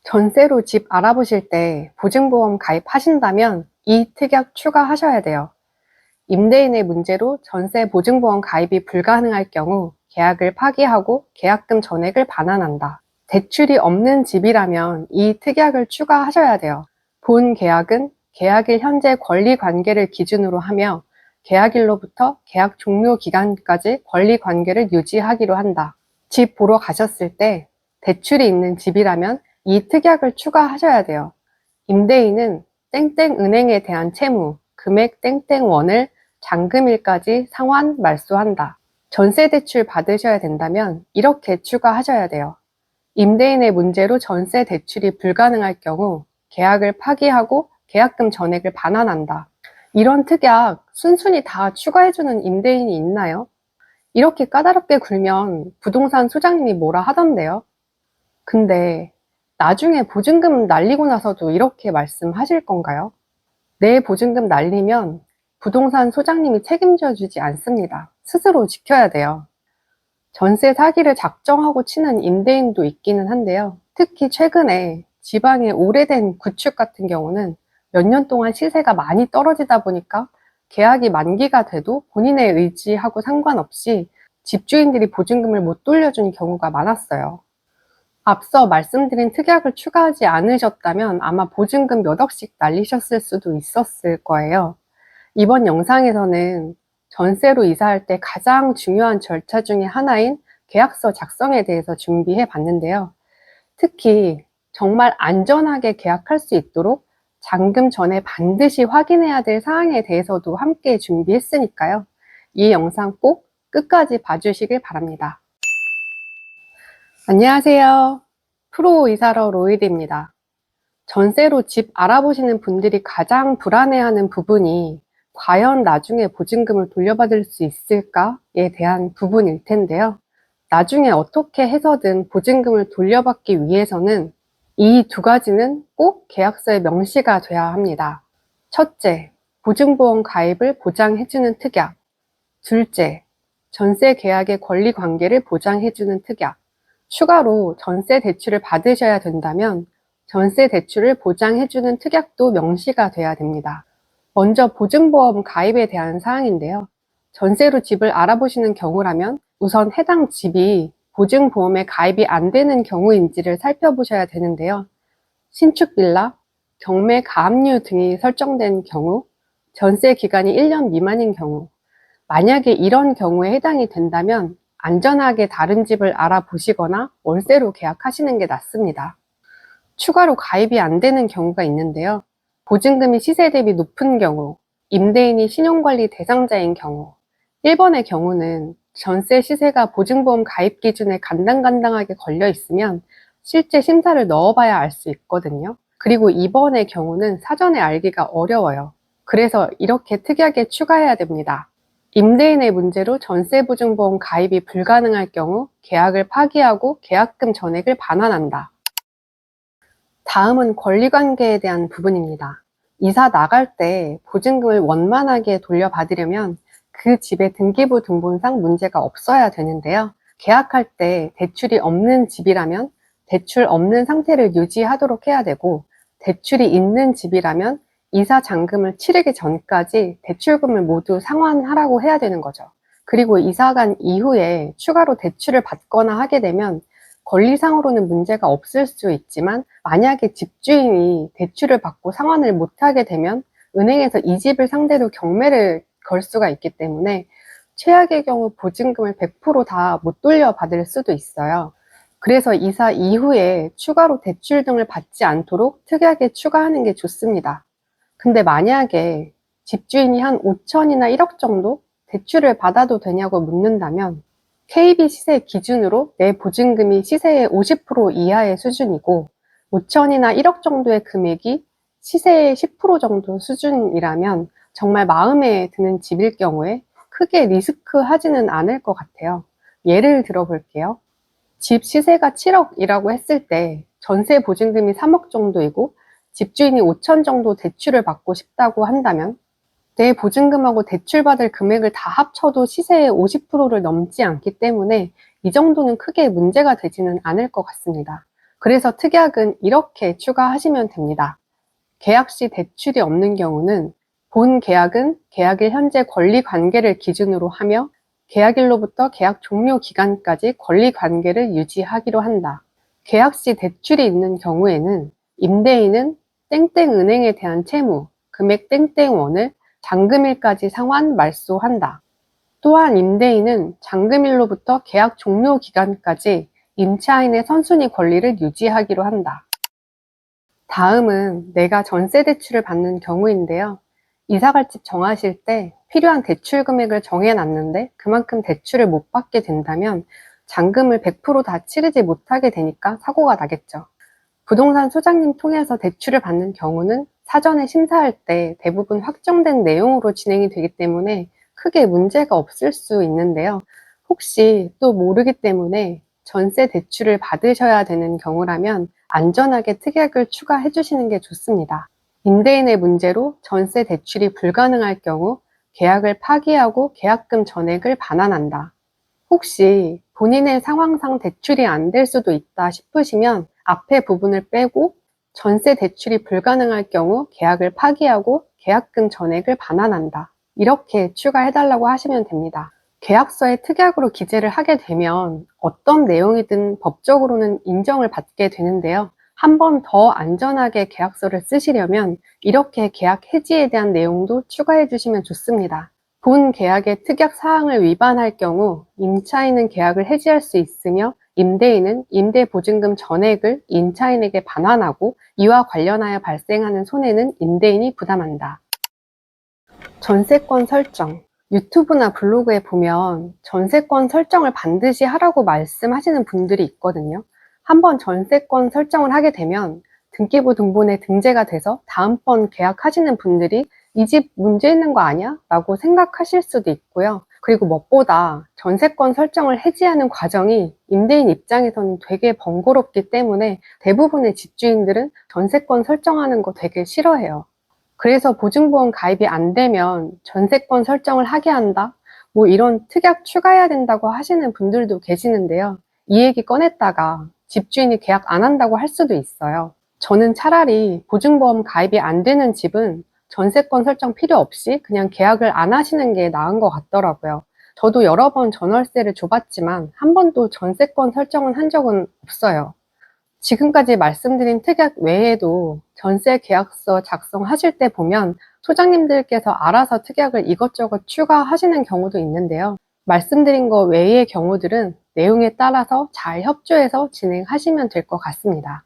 전세로 집 알아보실 때 보증보험 가입하신다면 이 특약 추가하셔야 돼요. 임대인의 문제로 전세 보증보험 가입이 불가능할 경우 계약을 파기하고 계약금 전액을 반환한다. 대출이 없는 집이라면 이 특약을 추가하셔야 돼요. 본 계약은 계약일 현재 권리 관계를 기준으로 하며 계약일로부터 계약 종료 기간까지 권리 관계를 유지하기로 한다. 집 보러 가셨을 때 대출이 있는 집이라면 이 특약을 추가하셔야 돼요. 임대인은 땡땡 은행에 대한 채무, 금액 땡땡원을 잔금일까지 상환 말소한다. 전세 대출 받으셔야 된다면 이렇게 추가하셔야 돼요. 임대인의 문제로 전세 대출이 불가능할 경우 계약을 파기하고 계약금 전액을 반환한다. 이런 특약 순순히 다 추가해주는 임대인이 있나요? 이렇게 까다롭게 굴면 부동산 소장님이 뭐라 하던데요. 근데 나중에 보증금 날리고 나서도 이렇게 말씀하실 건가요? 내 보증금 날리면 부동산 소장님이 책임져 주지 않습니다. 스스로 지켜야 돼요. 전세 사기를 작정하고 치는 임대인도 있기는 한데요. 특히 최근에 지방의 오래된 구축 같은 경우는 몇 년 동안 시세가 많이 떨어지다 보니까 계약이 만기가 돼도 본인의 의지하고 상관없이 집주인들이 보증금을 못 돌려주는 경우가 많았어요. 앞서 말씀드린 특약을 추가하지 않으셨다면 아마 보증금 몇 억씩 날리셨을 수도 있었을 거예요. 이번 영상에서는 전세로 이사할 때 가장 중요한 절차 중에 하나인 계약서 작성에 대해서 준비해 봤는데요. 특히 정말 안전하게 계약할 수 있도록 잔금 전에 반드시 확인해야 될 사항에 대해서도 함께 준비했으니까요. 이 영상 꼭 끝까지 봐주시길 바랍니다. 안녕하세요. 프로이사러 로이드입니다. 전세로 집 알아보시는 분들이 가장 불안해하는 부분이 과연 나중에 보증금을 돌려받을 수 있을까에 대한 부분일 텐데요. 나중에 어떻게 해서든 보증금을 돌려받기 위해서는 이 두 가지는 꼭 계약서에 명시가 돼야 합니다. 첫째, 보증보험 가입을 보장해주는 특약. 둘째, 전세 계약의 권리 관계를 보장해주는 특약. 추가로 전세 대출을 받으셔야 된다면 전세 대출을 보장해주는 특약도 명시가 돼야 됩니다. 먼저 보증보험 가입에 대한 사항인데요. 전세로 집을 알아보시는 경우라면 우선 해당 집이 보증보험에 가입이 안 되는 경우인지를 살펴보셔야 되는데요. 신축 빌라, 경매 가압류 등이 설정된 경우, 전세 기간이 1년 미만인 경우, 만약에 이런 경우에 해당이 된다면 안전하게 다른 집을 알아보시거나 월세로 계약하시는 게 낫습니다. 추가로 가입이 안 되는 경우가 있는데요. 보증금이 시세 대비 높은 경우, 임대인이 신용관리 대상자인 경우, 1번의 경우는 전세 시세가 보증보험 가입 기준에 간당간당하게 걸려 있으면 실제 심사를 넣어봐야 알 수 있거든요. 그리고 2번의 경우는 사전에 알기가 어려워요. 그래서 이렇게 특이하게 추가해야 됩니다. 임대인의 문제로 전세보증보험 가입이 불가능할 경우 계약을 파기하고 계약금 전액을 반환한다. 다음은 권리관계에 대한 부분입니다. 이사 나갈 때 보증금을 원만하게 돌려받으려면 그 집의 등기부 등본상 문제가 없어야 되는데요. 계약할 때 대출이 없는 집이라면 대출 없는 상태를 유지하도록 해야 되고, 대출이 있는 집이라면 이사 잔금을 치르기 전까지 대출금을 모두 상환하라고 해야 되는 거죠. 그리고 이사 간 이후에 추가로 대출을 받거나 하게 되면 권리상으로는 문제가 없을 수 있지만 만약에 집주인이 대출을 받고 상환을 못하게 되면 은행에서 이 집을 상대로 경매를 걸 수가 있기 때문에 최악의 경우 보증금을 100% 다 못 돌려받을 수도 있어요. 그래서 이사 이후에 추가로 대출 등을 받지 않도록 특이하게 추가하는 게 좋습니다. 근데 만약에 집주인이 한 5천이나 1억 정도 대출을 받아도 되냐고 묻는다면 KB 시세 기준으로 내 보증금이 시세의 50% 이하의 수준이고 5천이나 1억 정도의 금액이 시세의 10% 정도 수준이라면 정말 마음에 드는 집일 경우에 크게 리스크하지는 않을 것 같아요. 예를 들어 볼게요. 집 시세가 7억이라고 했을 때 전세 보증금이 3억 정도이고 집주인이 5천 정도 대출을 받고 싶다고 한다면 내 보증금하고 대출받을 금액을 다 합쳐도 시세의 50%를 넘지 않기 때문에 이 정도는 크게 문제가 되지는 않을 것 같습니다. 그래서 특약은 이렇게 추가하시면 됩니다. 계약 시 대출이 없는 경우는 본 계약은 계약일 현재 권리 관계를 기준으로 하며 계약일로부터 계약 종료 기간까지 권리 관계를 유지하기로 한다. 계약 시 대출이 있는 경우에는 임대인은 땡땡 은행에 대한 채무, 금액 땡땡원을 잔금일까지 상환 말소한다. 또한 임대인은 잔금일로부터 계약 종료 기간까지 임차인의 선순위 권리를 유지하기로 한다. 다음은 내가 전세 대출을 받는 경우인데요. 이사갈 집 정하실 때 필요한 대출 금액을 정해놨는데 그만큼 대출을 못 받게 된다면 잔금을 100% 다 치르지 못하게 되니까 사고가 나겠죠. 부동산 소장님 통해서 대출을 받는 경우는 사전에 심사할 때 대부분 확정된 내용으로 진행이 되기 때문에 크게 문제가 없을 수 있는데요. 혹시 또 모르기 때문에 전세 대출을 받으셔야 되는 경우라면 안전하게 특약을 추가해 주시는 게 좋습니다. 임대인의 문제로 전세 대출이 불가능할 경우 계약을 파기하고 계약금 전액을 반환한다. 혹시 본인의 상황상 대출이 안 될 수도 있다 싶으시면 앞에 부분을 빼고 전세 대출이 불가능할 경우 계약을 파기하고 계약금 전액을 반환한다. 이렇게 추가해달라고 하시면 됩니다. 계약서에 특약으로 기재를 하게 되면 어떤 내용이든 법적으로는 인정을 받게 되는데요. 한 번 더 안전하게 계약서를 쓰시려면 이렇게 계약 해지에 대한 내용도 추가해 주시면 좋습니다. 본 계약의 특약 사항을 위반할 경우 임차인은 계약을 해지할 수 있으며 임대인은 임대보증금 전액을 임차인에게 반환하고 이와 관련하여 발생하는 손해는 임대인이 부담한다. 전세권 설정. 유튜브나 블로그에 보면 전세권 설정을 반드시 하라고 말씀하시는 분들이 있거든요. 한번 전세권 설정을 하게 되면 등기부 등본에 등재가 돼서 다음번 계약하시는 분들이 이 집 문제 있는 거 아니야? 라고 생각하실 수도 있고요. 그리고 무엇보다 전세권 설정을 해지하는 과정이 임대인 입장에서는 되게 번거롭기 때문에 대부분의 집주인들은 전세권 설정하는 거 되게 싫어해요. 그래서 보증보험 가입이 안 되면 전세권 설정을 하게 한다? 뭐 이런 특약 추가해야 된다고 하시는 분들도 계시는데요. 이 얘기 꺼냈다가 집주인이 계약 안 한다고 할 수도 있어요. 저는 차라리 보증보험 가입이 안 되는 집은 전세권 설정 필요 없이 그냥 계약을 안 하시는 게 나은 것 같더라고요. 저도 여러 번 전월세를 줘봤지만 한 번도 전세권 설정은 한 적은 없어요. 지금까지 말씀드린 특약 외에도 전세 계약서 작성하실 때 보면 소장님들께서 알아서 특약을 이것저것 추가하시는 경우도 있는데요. 말씀드린 것 외의 경우들은 내용에 따라서 잘 협조해서 진행하시면 될 것 같습니다.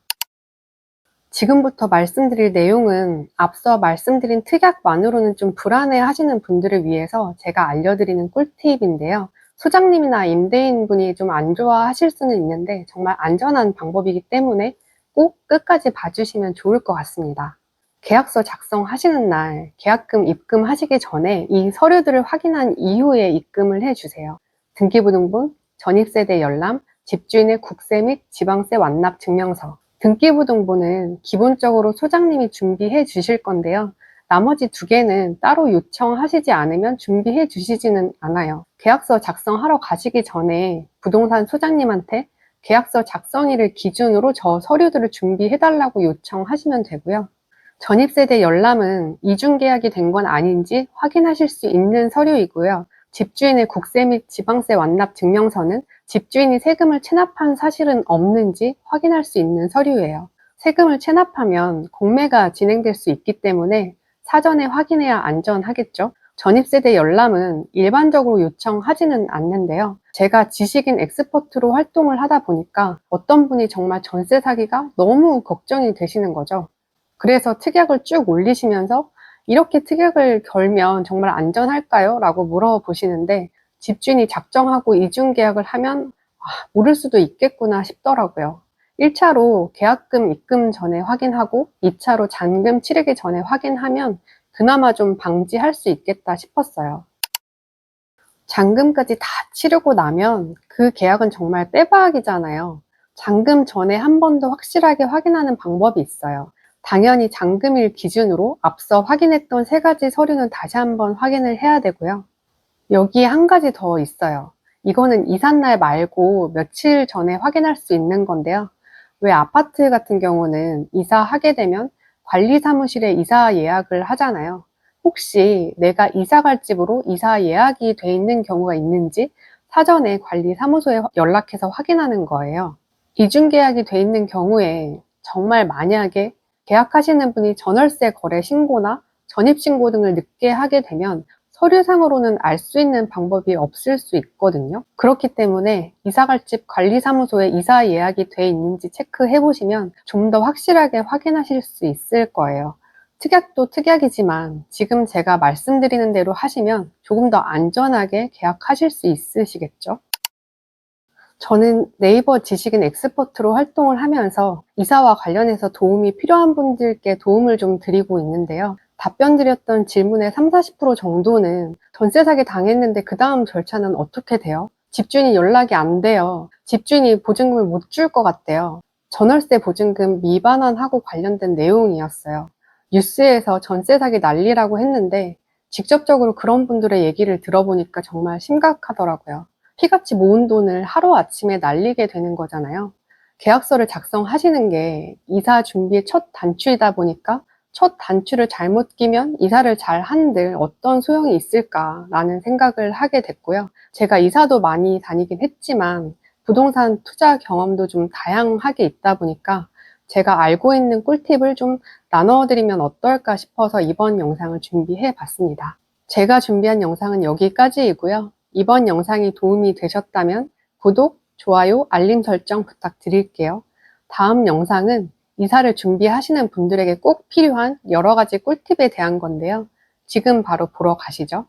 지금부터 말씀드릴 내용은 앞서 말씀드린 특약만으로는 좀 불안해 하시는 분들을 위해서 제가 알려드리는 꿀팁인데요. 소장님이나 임대인분이 좀 안 좋아하실 수는 있는데 정말 안전한 방법이기 때문에 꼭 끝까지 봐주시면 좋을 것 같습니다. 계약서 작성하시는 날 계약금 입금하시기 전에 이 서류들을 확인한 이후에 입금을 해주세요. 등기부등본, 전입세대 열람, 집주인의 국세 및 지방세 완납 증명서. 등기부등본은 기본적으로 소장님이 준비해 주실 건데요. 나머지 두 개는 따로 요청하시지 않으면 준비해 주시지는 않아요. 계약서 작성하러 가시기 전에 부동산 소장님한테 계약서 작성일을 기준으로 저 서류들을 준비해 달라고 요청하시면 되고요. 전입세대 열람은 이중계약이 된 건 아닌지 확인하실 수 있는 서류이고요. 집주인의 국세 및 지방세 완납 증명서는 집주인이 세금을 체납한 사실은 없는지 확인할 수 있는 서류예요. 세금을 체납하면 공매가 진행될 수 있기 때문에 사전에 확인해야 안전하겠죠. 전입세대 열람은 일반적으로 요청하지는 않는데요. 제가 지식인 엑스퍼트로 활동을 하다 보니까 어떤 분이 정말 전세 사기가 너무 걱정이 되시는 거죠. 그래서 특약을 쭉 올리시면서 이렇게 특약을 걸면 정말 안전할까요? 라고 물어보시는데 집주인이 작정하고 이중계약을 하면 모를 수도 있겠구나 싶더라고요. 1차로 계약금 입금 전에 확인하고 2차로 잔금 치르기 전에 확인하면 그나마 좀 방지할 수 있겠다 싶었어요. 잔금까지 다 치르고 나면 그 계약은 정말 빼박이잖아요. 잔금 전에 한 번 더 확실하게 확인하는 방법이 있어요. 당연히 잔금일 기준으로 앞서 확인했던 3가지 서류는 다시 한번 확인을 해야 되고요. 여기에 한 가지 더 있어요. 이거는 이삿날 말고 며칠 전에 확인할 수 있는 건데요. 왜 아파트 같은 경우는 이사하게 되면 관리사무실에 이사 예약을 하잖아요. 혹시 내가 이사 갈 집으로 이사 예약이 돼 있는 경우가 있는지 사전에 관리사무소에 연락해서 확인하는 거예요. 이중 계약이 돼 있는 경우에 정말 만약에 계약하시는 분이 전월세 거래 신고나 전입신고 등을 늦게 하게 되면 서류상으로는 알 수 있는 방법이 없을 수 있거든요. 그렇기 때문에 이사갈 집 관리사무소에 이사 예약이 돼 있는지 체크해 보시면 좀 더 확실하게 확인하실 수 있을 거예요. 특약도 특약이지만 지금 제가 말씀드리는 대로 하시면 조금 더 안전하게 계약하실 수 있으시겠죠? 저는 네이버 지식인 엑스퍼트로 활동을 하면서 이사와 관련해서 도움이 필요한 분들께 도움을 좀 드리고 있는데요. 답변 드렸던 질문의 30~40% 정도는 전세 사기 당했는데 그 다음 절차는 어떻게 돼요? 집주인이 연락이 안 돼요. 집주인이 보증금을 못 줄 것 같대요. 전월세 보증금 미반환하고 관련된 내용이었어요. 뉴스에서 전세 사기 난리라고 했는데 직접적으로 그런 분들의 얘기를 들어보니까 정말 심각하더라고요. 피같이 모은 돈을 하루아침에 날리게 되는 거잖아요. 계약서를 작성하시는 게 이사 준비의 첫 단추이다 보니까 첫 단추를 잘못 끼면 이사를 잘 한들 어떤 소용이 있을까라는 생각을 하게 됐고요. 제가 이사도 많이 다니긴 했지만 부동산 투자 경험도 좀 다양하게 있다 보니까 제가 알고 있는 꿀팁을 좀 나눠드리면 어떨까 싶어서 이번 영상을 준비해 봤습니다. 제가 준비한 영상은 여기까지이고요. 이번 영상이 도움이 되셨다면 구독, 좋아요, 알림 설정 부탁드릴게요. 다음 영상은 이사를 준비하시는 분들에게 꼭 필요한 여러 가지 꿀팁에 대한 건데요. 지금 바로 보러 가시죠.